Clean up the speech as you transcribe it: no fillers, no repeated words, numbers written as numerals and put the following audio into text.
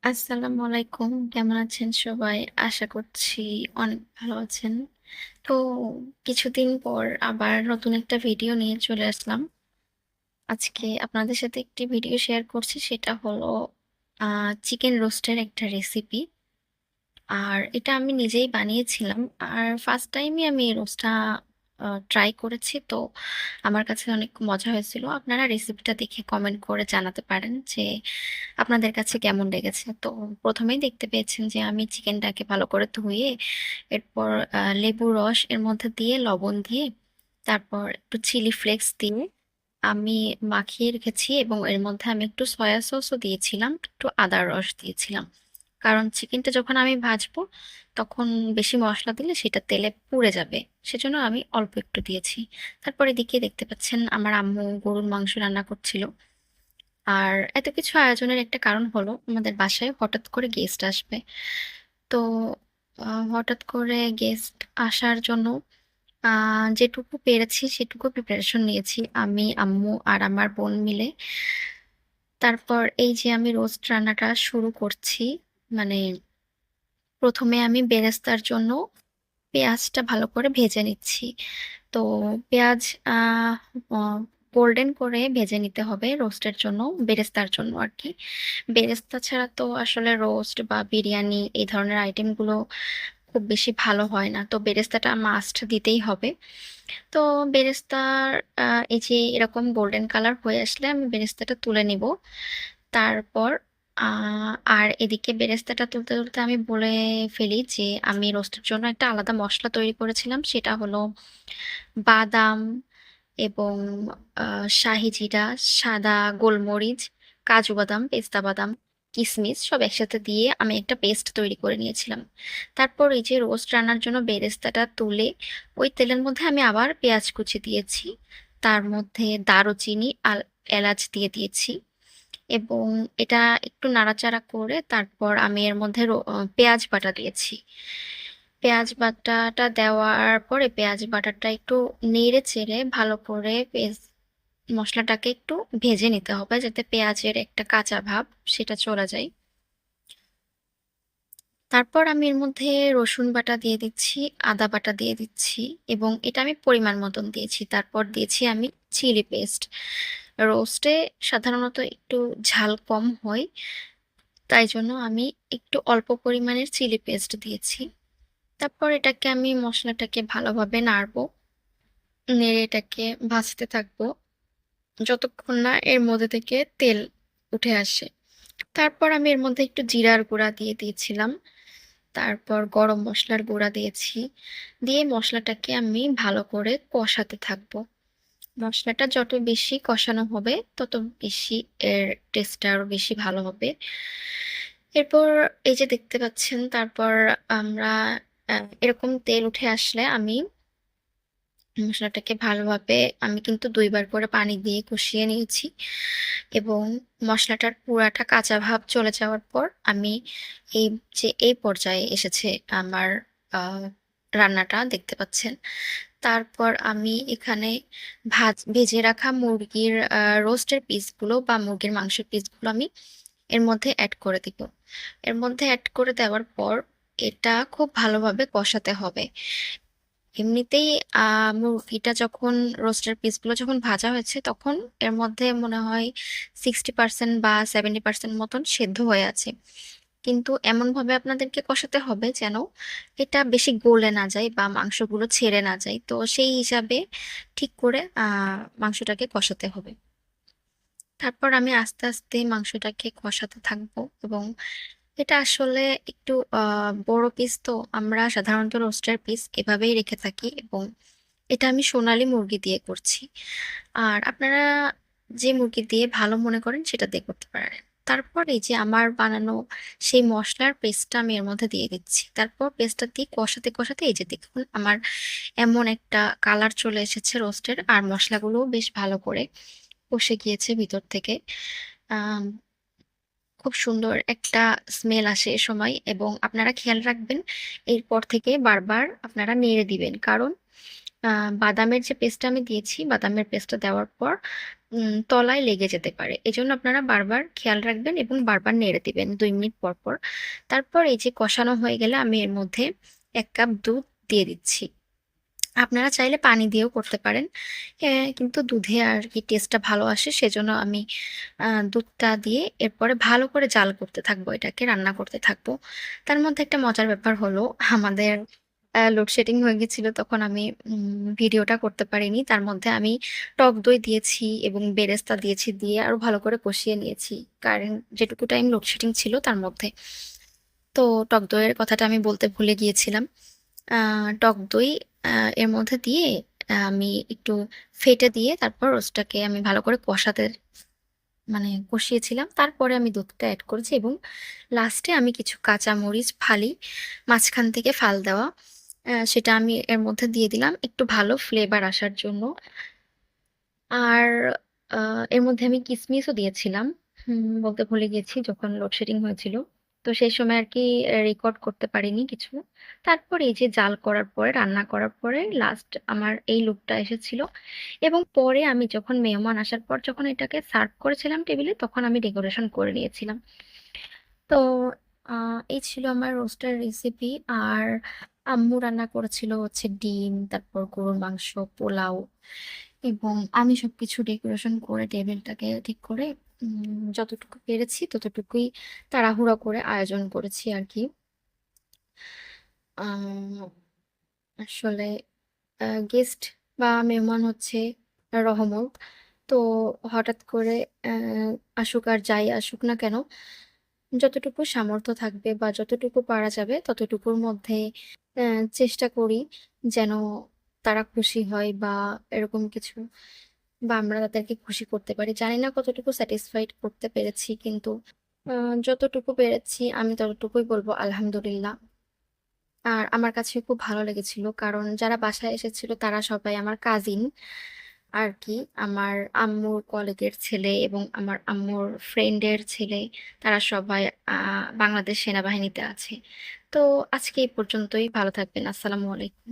আসসালামু আলাইকুম। কেমন আছেন সবাই? আশা করছি অনেক ভালো আছেন। তো কিছুদিন পর আবার নতুন একটা ভিডিও নিয়ে চলে আসলাম। আজকে আপনাদের সাথে একটি ভিডিও শেয়ার করছি সেটা হলো আ চিকেন রোস্টের একটা রেসিপি। আর এটা আমি নিজেই বানিয়েছিলাম। আর ফার্স্ট টাইমই আমি এই রোস্টটা ট্রাই করেছি। তো আমার কাছে অনেক মজা হয়েছিল। আপনারা রেসিপিটা দেখে কমেন্ট করে জানাতে পারেন যে আপনাদের কাছে কেমন লেগেছে। তো ১ম এই দেখতে পেয়েছেন যে আমি চিকেনটাকে ভালো করে ধুয়ে এরপর লেবুর রস এর মধ্যে দিয়ে লবণ দিয়ে তারপর একটু চিলি ফ্লেক্স দিয়ে আমি মাখিয়ে রেখেছি এবং এর মধ্যে আমি একটু সয়া সসও দিয়েছিলাম, একটু আদার রস দিয়েছিলাম। কারণ চিকেনটা যখন আমি ভাজবো তখন বেশি মসলা দিলে সেটা তেলে পুড়ে যাবে। সেজন্য আমি অল্প একটু দিয়েছি। তারপর এদিকে দেখতে পাচ্ছেন আমার আম্মু গরুর মাংস রান্না করছিল। আর এত কিছু আয়োজনের একটা কারণ হলো আমাদের বাসায় হঠাৎ করে গেস্ট আসবে। তো হঠাৎ করে গেস্ট আসার জন্য যেটুকু পেরেছি সেটুকু প্রিপারেশন নিয়েছি আমি, আম্মু আর আমার বোন মিলে। তারপর এই যে আমি রোস্ট রান্নাটা শুরু করছি। মানে ১ম এ আমি বেরেস্তার জন্য পেঁয়াজটা ভালো করে ভেজে নিচ্ছি। তো পেঁয়াজ আ অ গোল্ডেন করে ভেজে নিতে হবে রোস্টের জন্য, বেরেস্তার জন্য আরকি। বেরেস্তা ছাড়া তো আসলে রোস্ট বা বিরিয়ানি এই ধরনের আইটেমগুলো খুব বেশি ভালো হয় না। তো বেরেস্তাটা মাস্ট দিতেই হবে। তো বেরেস্তার আ এই যে এরকম গোল্ডেন কালার হয়ে আসলে আমি বেরেস্তাটা তুলে নিব। তারপর আ আর এদিকে বেরেস্তাটা তুলতে আমি বলে ফেলি যে আমি রোস্টের জন্য একটা আলাদা মসলা তৈরি করেছিলাম। সেটা হলো বাদাম এবং আ শাহি জিরা, সাদা গোলমরিচ, কাজু বাদাম, পেস্তা বাদাম, কিসমিস সব একসাথে দিয়ে আমি একটা পেস্ট তৈরি করে নিয়েছিলাম। তারপর এই যে রোস্ট রান্নার জন্য বেরেস্তাটা তুলে ওই তেলের মধ্যে আমি আবার পেঁয়াজ কুচি দিয়েছি। তার মধ্যে দারুচিনি আর এলাচ দিয়ে দিয়েছি এবং এটা একটু নাড়াচাড়া করে তারপর আমি এর মধ্যে পেঁয়াজ বাটা দিয়েছি। পেঁয়াজ বাটাটা দেওয়ার পরে পেঁয়াজ বাটাটা একটু নেড়ে চেড়ে ভালো করে মশলাটাকে একটু ভেজে নিতে হবে যাতে পেঁয়াজের একটা কাঁচা ভাব সেটা চলে যায়। তারপর আমি এর মধ্যে রসুন বাটা দিয়ে দিচ্ছি, আদা বাটা দিয়ে দিচ্ছি এবং এটা আমি পরিমাণ মতন দিয়েছি। তারপর দিয়েছি আমি চিলি পেস্ট। রোস্টে সাধারণত একটু ঝাল কম হয়, তাই জন্য আমি একটু অল্প পরিমাণের চিলি পেস্ট দিয়েছি। তারপর এটাকে আমি মসলাটাকে ভালোভাবে নাড়বো। নেড়ে এটাকে ভাজতে থাকবো যতক্ষণ না এর মধ্যে থেকে তেল উঠে আসে। তারপর আমি এর মধ্যে একটু জিরার গুঁড়া দিয়ে দিয়েছিলাম। তারপর গরম মসলার গুঁড়া দিয়েছি। দিয়ে মসলাটাকে আমি ভালো করে কষাতে থাকবো। মসলাটা যত বেশি কষানো হবে তত বেশি এর টেস্টটা আরো বেশি ভালো হবে। এরপর এই যে দেখতে পাচ্ছেন তারপর আমরা আ এরকম তেল উঠে আসলে আমি মসলাটাকে ভালোভাবে আমি কিন্তু ২ বার করে পানি দিয়ে কষিয়ে নিয়েছি এবং মসলাটার পুরাটা কাঁচা ভাব চলে যাওয়ার পর আমি এই এই পর্যায়ে এসেছে আমার আ রান্নাটা দেখতে পাচ্ছেন। তারপর আমি এখানে ভেজে রাখা মুরগির রোস্টের পিসগুলো বা মুরগির মাংসের পিসগুলো আমি এর মধ্যে এড করে দিব। এর মধ্যে এড করে দেওয়ার পর এটা খুব ভালোভাবে কষাতে হবে। এমনিতেই আ মুরগিটা যখন রোস্টের পিসগুলো যখন ভাজা হয়েছে, তখন এর মধ্যে মনে হয় 60% বা 70% মতন সেদ্ধ হয়ে আছে। কিন্তু এমনভাবে আপনাদেরকে কষাতে হবে যেন এটা বেশি গলে না যায় বা মাংসগুলো ছেড়ে না যায়। তো সেই হিসাবে ঠিক করে মাংসটাকে কষাতে হবে। তারপর আমি আস্তে, আস্তে মাংসটাকে কষাতে থাকবো এবং এটা আসলে একটু বড় পিস তো আমরা সাধারণত রোস্টের পিস এভাবেই রেখে থাকি এবং এটা আমি সোনালী মুরগি দিয়ে করছি। আর আপনারা যে মুরগি দিয়ে ভালো মনে করেন সেটা দিয়ে করতে পারেন। তারপর এই যে আমার বানানো সেই মসলার পেস্টটা আমি এর মধ্যে দিয়ে দিচ্ছি। তারপর পেস্টটা দিয়ে কষাতে, কষাতে এই যে দেখুন আমার এমন একটা কালার চলে এসেছে রোস্টের আর মসলাগুলোও বেশ ভালো করে কষে গিয়েছে ভিতর থেকে। আম খুব সুন্দর একটা স্মেল আসে এ সময় এবং আপনারা খেয়াল রাখবেন এরপর থেকে বারবার আপনারা নেড়ে দিবেন। কারণ আ বাদামের যে পেস্টটা আমি দিয়েছি, বাদামের পেস্টটা দেওয়ার পর তলায় লেগে যেতে পারে। এজন্য আপনারা বারবার খেয়াল রাখবেন এবং বারবার নেড়ে দিবেন ২ মিনিট পর, পর। তারপর এই যে কষানো হয়ে গেলে আমি এর মধ্যে ১ কাপ দুধ দিয়ে দিচ্ছি। আপনারা চাইলে পানি দিয়েও করতে পারেন। কিন্তু দুধে আরকি টেস্টটা ভালো আসে সেজন্য আমি দুধটা দিয়ে এরপরে ভালো করে জাল করতে থাকবো এটাকে, রান্না করতে থাকবো। তার মধ্যে একটা মজার ব্যাপার হলো আমাদের লোডশেডিং হয়ে গেছিল তখন আমি ভিডিওটা করতে পারিনি। তার মধ্যে আমি টক দই দিয়েছি এবং বেরেস্তা দিয়েছি, দিয়ে আরো ভালো করে কষিয়ে নিয়েছি। কারেন্ট যেটুকু টাইম লোডশেডিং ছিল তার মধ্যে। তো টক দইয়ের কথাটা আমি বলতে ভুলে গিয়েছিলাম। আ টক দই আ এর মধ্যে দিয়ে আমি একটু ফেটে দিয়ে তারপর রোস্টটাকে আমি ভালো করে কষিয়েছিলাম। তারপরে আমি দুধটা এড করেছি এবং লাস্টে আমি কিছু কাঁচামরিচ ফালি, মাঝখান থেকে ফাল দেওয়া, সেটা আমি এর মধ্যে দিয়ে দিলাম একটু ভালো ফ্লেভার আসার জন্য। আর আ এর মধ্যে আমি কিসমিসও দিয়েছিলাম। বলতে ভুলে গেছি যখন লোডশেডিং হয়েছিল। তো সেই সময় আরকি রেকর্ড করতে পারিনি কিছু। তারপর এই যে জাল করার পরে, রান্না করার পরে লাস্ট আমার এই লুকটা এসেছিল এবং পরে আমি যখন মেহমান আসার পর যখন এটাকে সার্ভ করেছিলাম টেবিলে, তখন আমি ডেকোরেশন করে নিয়েছিলাম। তো আ এই ছিল আমার রোস্টের রেসিপি। আর আম্মু রান্না করেছিল হচ্ছে ডিম, তারপর গরুর মাংস, পোলাও এবং আমি সবকিছু ডেকোরেশন করে টেবিলটাকে ঠিক করে যতটুকু পেরেছি ততটুকুই তাড়াহুড়া করে আয়োজন করেছি আরকি। আম আসলে গেস্ট বা মেহমান হচ্ছে রহমত। তো হঠাৎ করে অ্যা আসুক আর যাই আসুক না কেন, যতটুকু সামর্থ্য থাকবে বা যতটুকু পারা যাবে ততটুকুর মধ্যে অ্যা চেষ্টা করি যেন তারা খুশি হয় বা এরকম কিছু, বা আমরা তাদেরকে খুশি করতে পারি। জানি না কতটুকু স্যাটিসফাইড করতে পেরেছি, কিন্তু আ যতটুকু পেরেছি আমি ততটুকুই বলব আলহামদুলিল্লাহ। আর আমার কাছে খুব ভালো লেগেছিল। কারণ যারা বাসায় এসেছিল তারা সবাই আমার কাজিন আরকি। আমার আম্মুর কলিগের ছেলে এবং আমার আম্মুর ফ্রেন্ডের ছেলে। তারা সবাই আ বাংলাদেশ সেনাবাহিনীতে আছে। তো আজকে এই পর্যন্তই। ভালো থাকবেন। আসসালামু আলাইকুম।